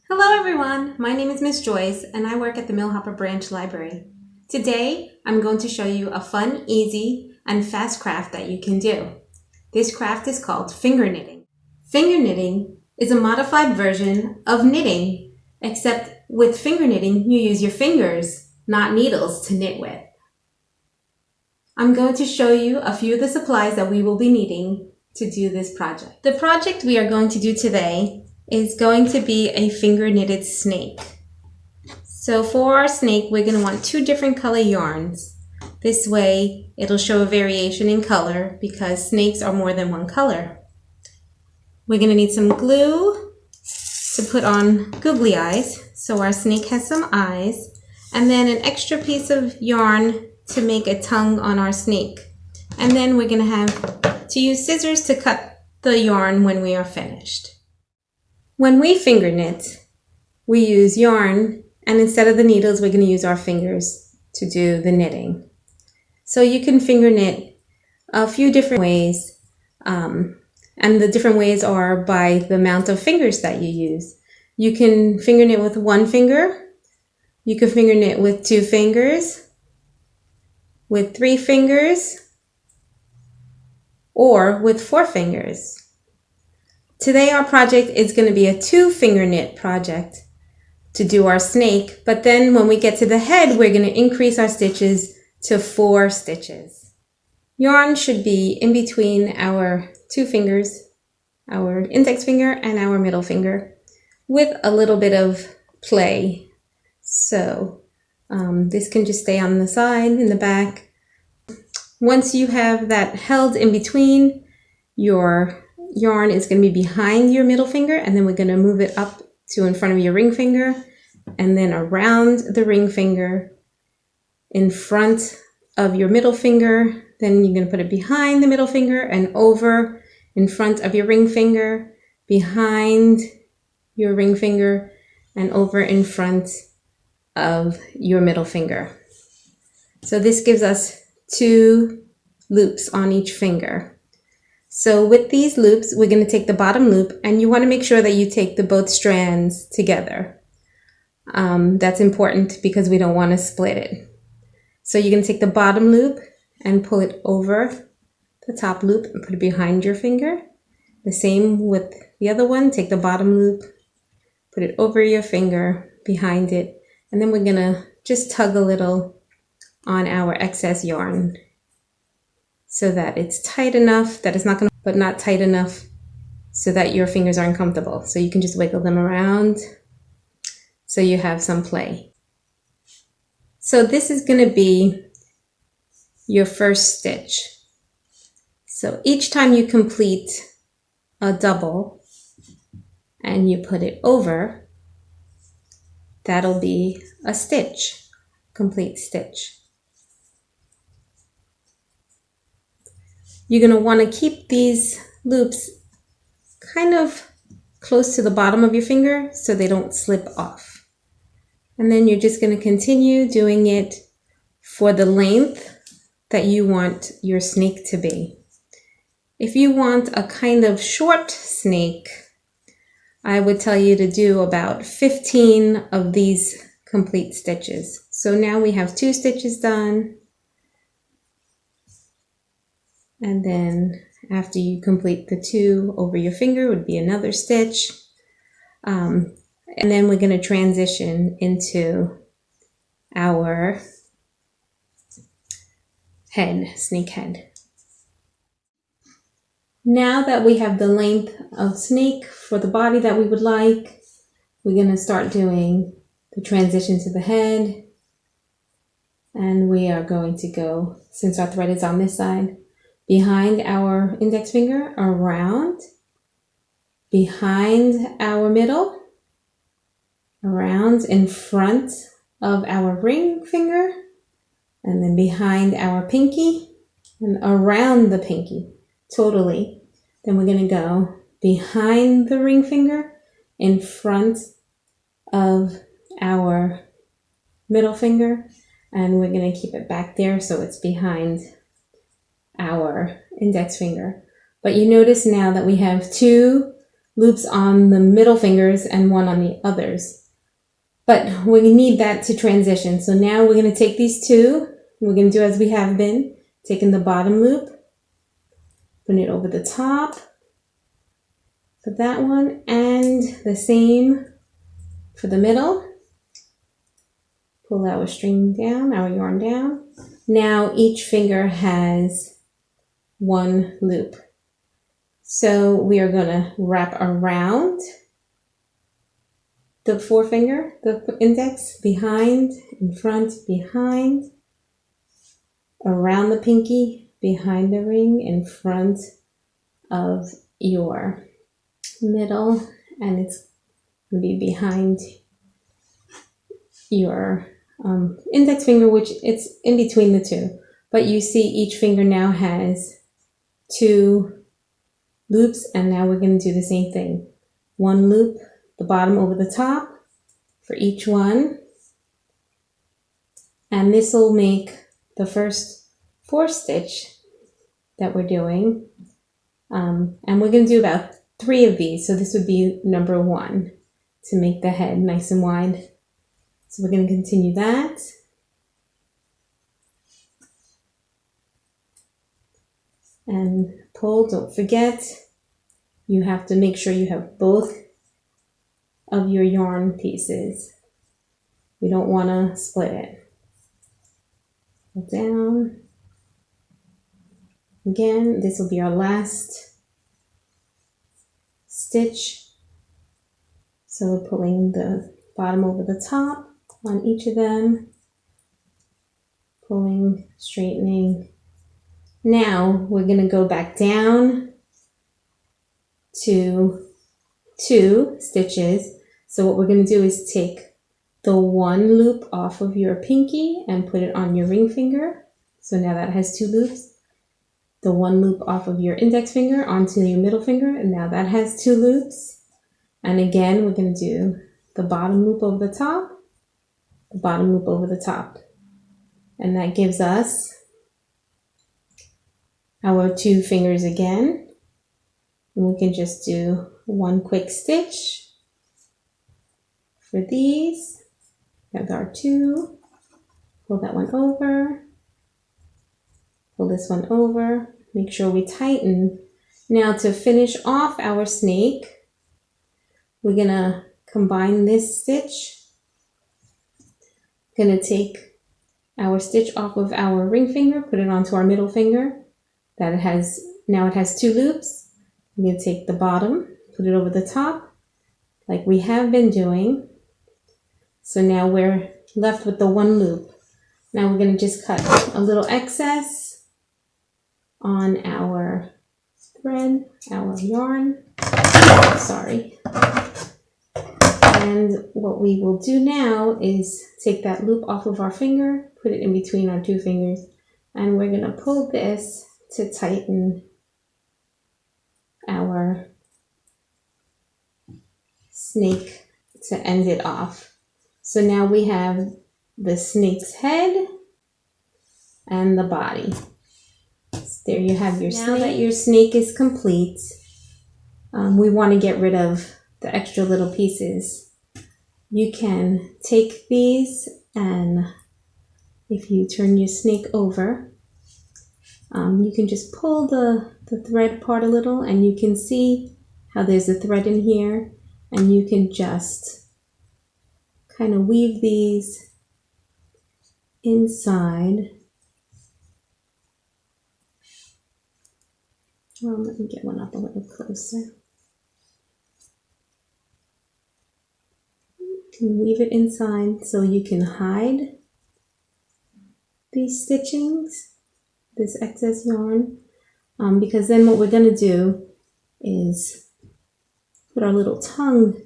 Hello everyone, my name is Miss Joyce and I work at the Millhopper Branch Library. Today, I'm going to show you a fun, easy, and fast craft that you can do. This craft is called finger knitting. Finger knitting is a modified version of knitting, except with finger knitting, you use your fingers, not needles, to knit with. I'm going to show you a few of the supplies that we will be needing to do this project. The project we are going to do today is going to be a finger knitted snake. So for our snake, we're going to want 2 different color yarns. This way, it'll show a variation in color because snakes are more than one color. We're going to need some glue to put on googly eyes, so our snake has some eyes, and then an extra piece of yarn to make a tongue on our snake. And then we're going to have to use scissors to cut the yarn when we are finished. When we finger knit, we use yarn, and instead of the needles, we're going to use our fingers to do the knitting. So you can finger knit a few different ways, and the different ways are by the amount of fingers that you use. You can finger knit with 1 finger, you can finger knit with 2 fingers, with 3 fingers, or with 4 fingers. Today our project is going to be a 2 finger knit project to do our snake, but then when we get to the head, we're going to increase our stitches to 4 stitches. Yarn should be in between our 2 fingers, our index finger and our middle finger, with a little bit of play. So this can just stay on the side, in the back. Once you have that held in between, your yarn is going to be behind your middle finger, and then we're going to move it up to in front of your ring finger, and then around the ring finger, in front of your middle finger. Then you're going to put it behind the middle finger and over in front of your ring finger, behind your ring finger, and over in front of your middle finger. So this gives us 2 loops on each finger. So with these loops, we're going to take the bottom loop, and you want to make sure that you take the both strands together. That's important because we don't want to split it. So you're going to take the bottom loop and pull it over the top loop and put it behind your finger. The same with the other one. Take the bottom loop, put it over your finger, behind it, and then we're going to just tug a little on our excess yarn so that it's tight enough that it's not going to, but not tight enough so that your fingers are uncomfortable. So you can just wiggle them around so you have some play. So this is going to be your first stitch. So each time you complete a double and you put it over, that'll be a stitch, complete stitch. You're going to want to keep these loops kind of close to the bottom of your finger so they don't slip off. And then you're just going to continue doing it for the length that you want your snake to be. If you want a kind of short snake, I would tell you to do about 15 of these complete stitches. So now we have 2 stitches done. And then after you complete the 2 over your finger would be another stitch. And then we're going to transition into our head, snake head. Now that we have the length of snake for the body that we would like, we're going to start doing the transition to the head. And we are going to go, since our thread is on this side, behind our index finger, around, behind our middle, around in front of our ring finger, and then behind our pinky, and around the pinky, totally. Then we're going to go behind the ring finger, in front of our middle finger, and we're going to keep it back there so it's behind our index finger. But you notice now that we have 2 loops on the middle fingers and one on the others. But we need that to transition. So now we're going to take these two. We're going to do as we have been, taking the bottom loop, putting it over the top for that one, and the same for the middle. Pull our string down, our yarn down. Now each finger has one loop. So we are going to wrap around the forefinger, the index, behind, in front, behind, around the pinky, behind the ring, in front of your middle, and it's going to be behind your index finger, which it's in between the two. But you see each finger now has two loops, and now we're going to do the same thing. One loop, the bottom over the top for each one. And this will make the first 4 stitch that we're doing. And we're going to do about 3 of these. So this would be number 1 to make the head nice and wide. So we're going to continue that. And pull, don't forget, you have to make sure you have both of your yarn pieces. We don't want to split it. Pull down. Again, this will be our last stitch. So we're pulling the bottom over the top on each of them, pulling, straightening. Now we're going to go back down to 2 stitches. So what we're going to do is take the 1 loop off of your pinky and put it on your ring finger. So now that has 2 loops. The 1 loop off of your index finger onto your middle finger, and now that has 2 loops. And again, we're going to do the bottom loop over the top, the bottom loop over the top. And that gives us our 2 fingers again. And we can just do 1 quick stitch for these. That's our 2. Pull that one over. Pull this one over. Make sure we tighten. Now to finish off our snake, we're going to combine this stitch. Going to take our stitch off of our ring finger, put it onto our middle finger. Now it has 2 loops. I'm going to take the bottom, put it over the top, like we have been doing. So now we're left with the 1 loop. Now we're going to just cut a little excess on our thread, our yarn. Sorry. And what we will do now is take that loop off of our finger, put it in between our 2 fingers, and we're going to pull this to tighten our snake to end it off. So now we have the snake's head and the body. So there you have your snake. Now that your snake is complete, we want to get rid of the extra little pieces. You can take these, and if you turn your snake over, you can just pull the thread apart a little, and you can see how there's a thread in here, and you can just kind of weave these inside. Let me get one up a little closer. You can weave it inside so you can hide these stitchings, this excess yarn, because then what we're going to do is put our little tongue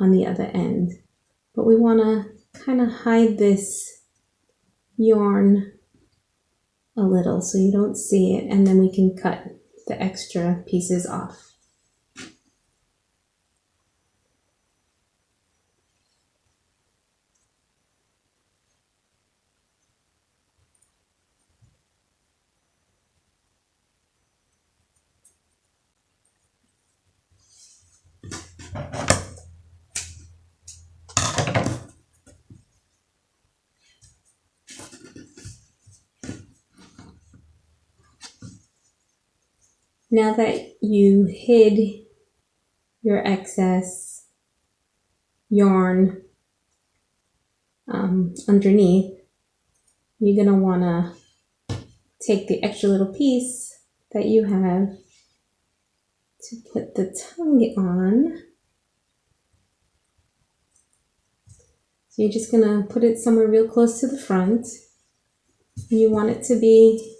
on the other end. But we want to kind of hide this yarn a little so you don't see it, and then we can cut the extra pieces off. Now that you hid your excess yarn underneath, you're going to want to take the extra little piece that you have to put the tongue on. So you're just going to put it somewhere real close to the front. And you want it to be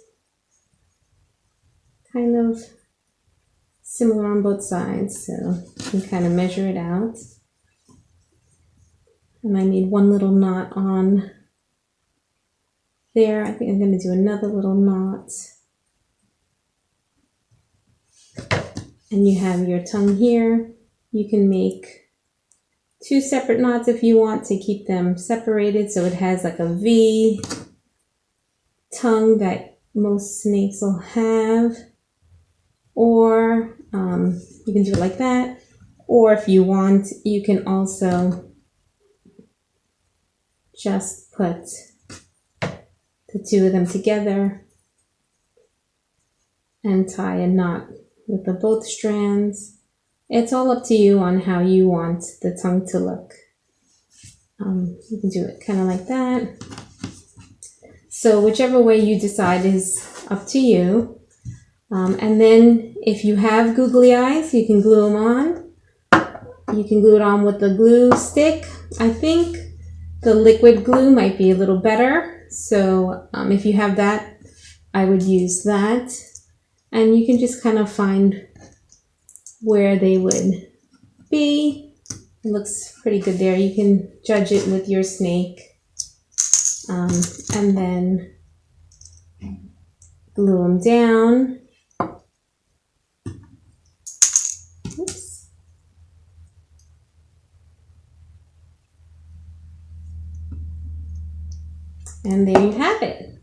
kind of similar on both sides, so you can kind of measure it out. And I need one little knot on there. I think I'm going to do another little knot. And you have your tongue here. You can make 2 separate knots if you want to keep them separated, so it has like a V tongue that most snakes will have. Or you can do it like that. Or if you want, you can also just put the 2 of them together and tie a knot with the both strands. It's all up to you on how you want the tongue to look. You can do it kind of like that. So whichever way you decide is up to you. And then if you have googly eyes, you can glue them on. You can glue it on with the glue stick. I think the liquid glue might be a little better. So if you have that, I would use that. And you can just kind of find where they would be. It looks pretty good there. You can judge it with your snake. And then glue them down. Oops. And there you have it.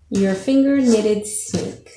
Your finger knitted snake.